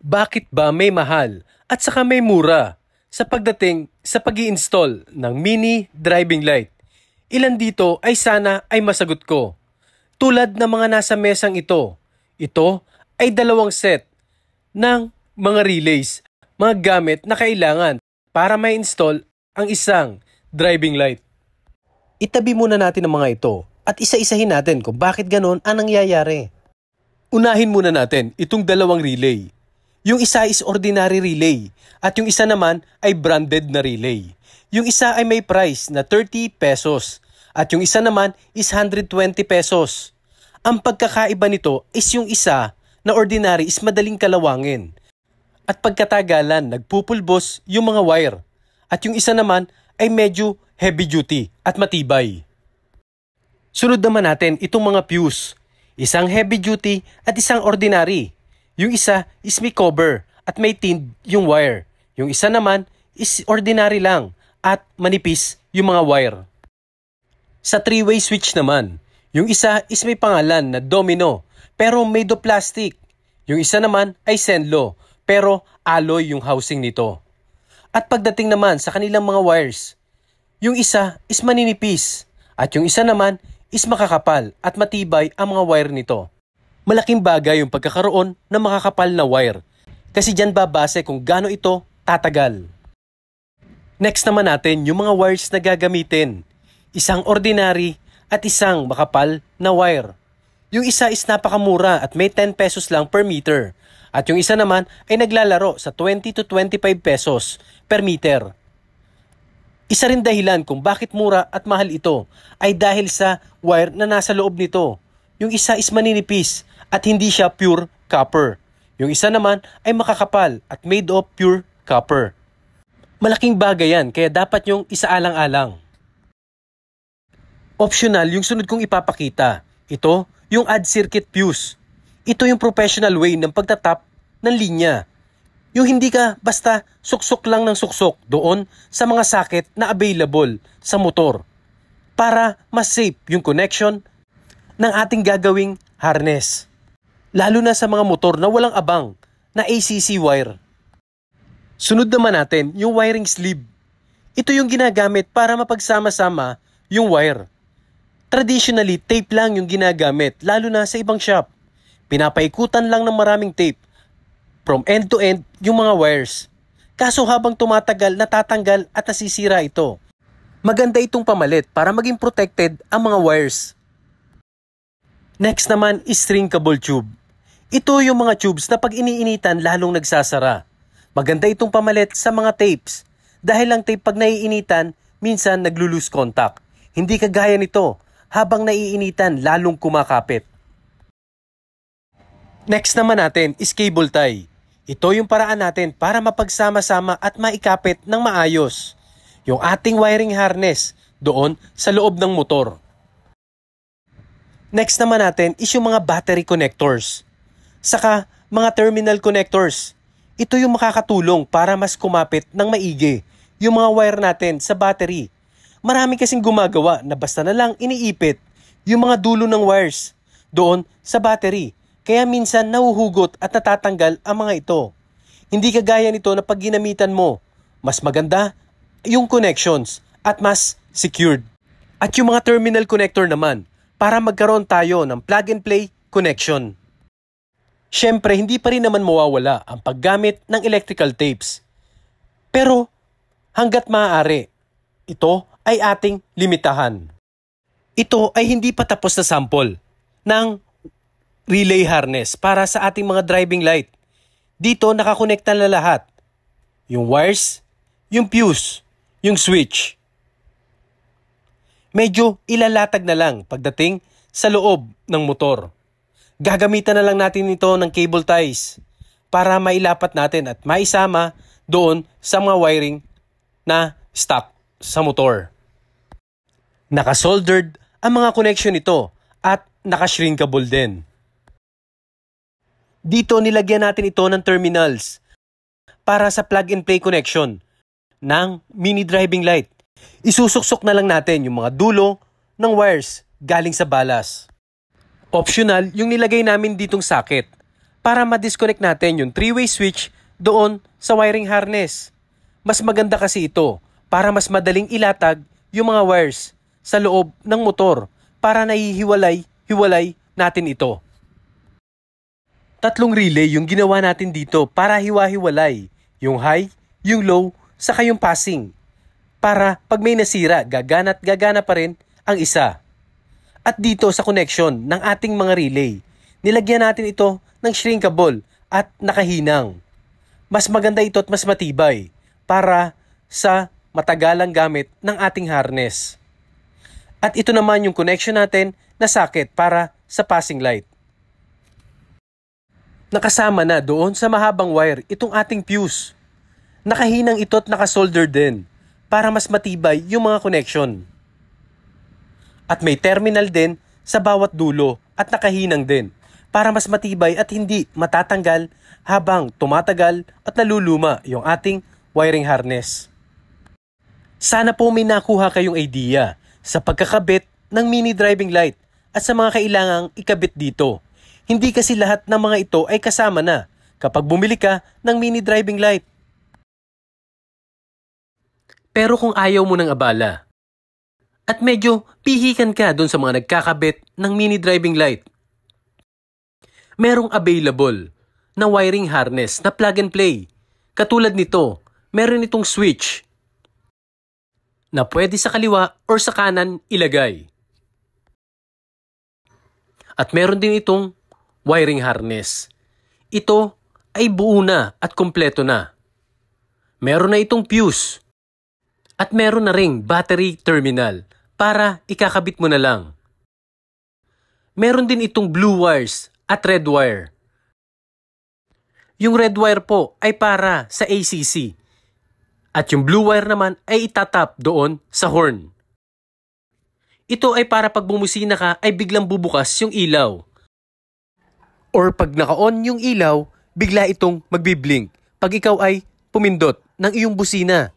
Bakit ba may mahal at saka may mura sa pagdating sa pag-i-install ng mini driving light? Ilan dito ay sana ay masagot ko. Tulad ng mga nasa mesang ito ay dalawang set ng mga relays, mga gamit na kailangan para ma-install ang isang driving light. Itabi muna natin ang mga ito at isa-isahin natin kung bakit ganon ang nangyayari. Unahin muna natin itong dalawang relay. Yung isa is ordinary relay at yung isa naman ay branded na relay. Yung isa ay may price na 30 pesos at yung isa naman is 120 pesos. Ang pagkakaiba nito is yung isa na ordinary is madaling kalawangin at pagkatagalan nagpupulbos yung mga wire at yung isa naman ay medyo heavy duty at matibay. Sunod naman natin itong mga fuse. Isang heavy duty at isang ordinary. Yung isa is may cover at may tinned yung wire. Yung isa naman is ordinary lang at manipis yung mga wire. Sa three-way switch naman, yung isa is may pangalan na Domino pero made of plastic. Yung isa naman ay Zenlo pero alloy yung housing nito. At pagdating naman sa kanilang mga wires, yung isa is maninipis at yung isa naman is makakapal at matibay ang mga wire nito. Malaking bagay yung pagkakaroon ng makakapal na wire kasi dyan babase kung gaano ito tatagal. Next naman natin yung mga wires na gagamitin. Isang ordinary at isang makapal na wire. Yung isa is napakamura at may 10 pesos lang per meter. At yung isa naman ay naglalaro sa 20 to 25 pesos per meter. Isa rin dahilan kung bakit mura at mahal ito ay dahil sa wire na nasa loob nito. Yung isa is maninipis at hindi siya pure copper. Yung isa naman ay makakapal at made of pure copper. Malaking bagay yan kaya dapat yung isaalang-alang. Optional yung sunod kong ipapakita. Ito yung add circuit fuse. Ito yung professional way ng pagtatap ng linya. Yung hindi ka basta suksok lang ng suksok doon sa mga socket na available sa motor para mas safe yung connection ng ating gagawing harness. Lalo na sa mga motor na walang abang na ACC wire. Sunod naman natin yung wiring sleeve. Ito yung ginagamit para mapagsama-sama yung wire. Traditionally, tape lang yung ginagamit lalo na sa ibang shop. Pinapaikutan lang ng maraming tape from end to end yung mga wires. Kaso habang tumatagal, natatanggal at nasisira ito. Maganda itong pamalit para maging protected ang mga wires. Next naman is shrinkable tube. Ito yung mga tubes na pag iniinitan lalong nagsasara. Maganda itong pamalit sa mga tapes. Dahil ang tape pag naiinitan, minsan naglo-lose contact. Hindi kagaya nito, habang naiinitan lalong kumakapit. Next naman natin is cable tie. Ito yung paraan natin para mapagsama-sama at maikapit ng maayos yung ating wiring harness doon sa loob ng motor. Next naman natin is yung mga battery connectors. Saka mga terminal connectors. Ito yung makakatulong para mas kumapit ng maigi yung mga wire natin sa battery. Marami kasing gumagawa na basta na lang iniipit yung mga dulo ng wires doon sa battery. Kaya minsan nahuhugot at natatanggal ang mga ito. Hindi kagaya nito na pag ginamitan mo, mas maganda yung connections at mas secured. At yung mga terminal connector naman, para magkaroon tayo ng plug and play connection. Siyempre, hindi pa rin naman mawawala ang paggamit ng electrical tapes. Pero hanggat maaari, ito ay ating limitahan. Ito ay hindi pa tapos na sample ng relay harness para sa ating mga driving light. Dito nakakonekta na lahat. Yung wires, yung fuse, yung switch. Medyo ilalatag na lang pagdating sa loob ng motor. Gagamitan na lang natin ito ng cable ties para mailapat natin at maisama doon sa mga wiring na stock sa motor. Nakasoldered ang mga connection nito at nakashrinkable din. Dito nilagyan natin ito ng terminals para sa plug and play connection ng mini driving light. Isusuksok na lang natin yung mga dulo ng wires galing sa balas. Optional yung nilagay namin ditong socket para ma-disconnect natin yung 3-way switch doon sa wiring harness. Mas maganda kasi ito para mas madaling ilatag yung mga wires sa loob ng motor para nahihiwalay natin ito. 3 relay yung ginawa natin dito para hiwa-hiwalay yung high, yung low, saka yung passing. Para pag may nasira, gagana pa rin ang isa. At dito sa connection ng ating mga relay, nilagyan natin ito ng shrinkable at nakahinang. Mas maganda ito at mas matibay para sa matagalang gamit ng ating harness. At ito naman yung connection natin na socket para sa passing light. Nakasama na doon sa mahabang wire itong ating fuse. Nakahinang ito at nakasolder din para mas matibay yung mga connection. At may terminal din sa bawat dulo at nakahinang din para mas matibay at hindi matatanggal habang tumatagal at naluluma yung ating wiring harness. Sana po may nakuha kayong idea sa pagkakabit ng mini driving light at sa mga kailangang ikabit dito. Hindi kasi lahat ng mga ito ay kasama na kapag bumili ka ng mini driving light. Pero kung ayaw mo ng abala at medyo pihikan ka doon sa mga nagkakabit ng mini driving light, merong available na wiring harness na plug and play. Katulad nito, meron itong switch na pwede sa kaliwa or sa kanan ilagay. At meron din itong wiring harness. Ito ay buo na at kompleto na. Meron na itong fuse. At meron na ring battery terminal para ikakabit mo na lang. Meron din itong blue wires at red wire. Yung red wire po ay para sa ACC. At yung blue wire naman ay itatap doon sa horn. Ito ay para pag bumusina ka ay biglang bubukas yung ilaw. Or pag naka-on yung ilaw, bigla itong magbiblink pag ikaw ay pumindot ng iyong busina.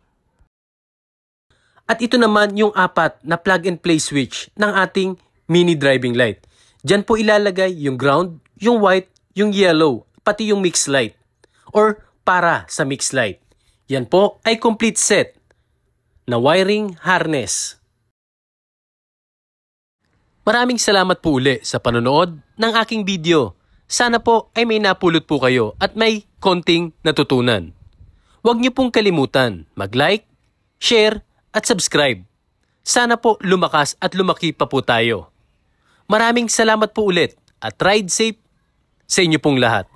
At ito naman yung 4 na plug and play switch ng ating mini driving light. Diyan po ilalagay yung ground, yung white, yung yellow, pati yung mix light. Or para sa mix light. Yan po ay complete set na wiring harness. Maraming salamat po uli sa panonood ng aking video. Sana po ay may napulot po kayo at may konting natutunan. Huwag niyo pong kalimutan mag-like, share, at subscribe. Sana po lumakas at lumaki pa po tayo. Maraming salamat po ulit at ride safe sa inyo pong lahat.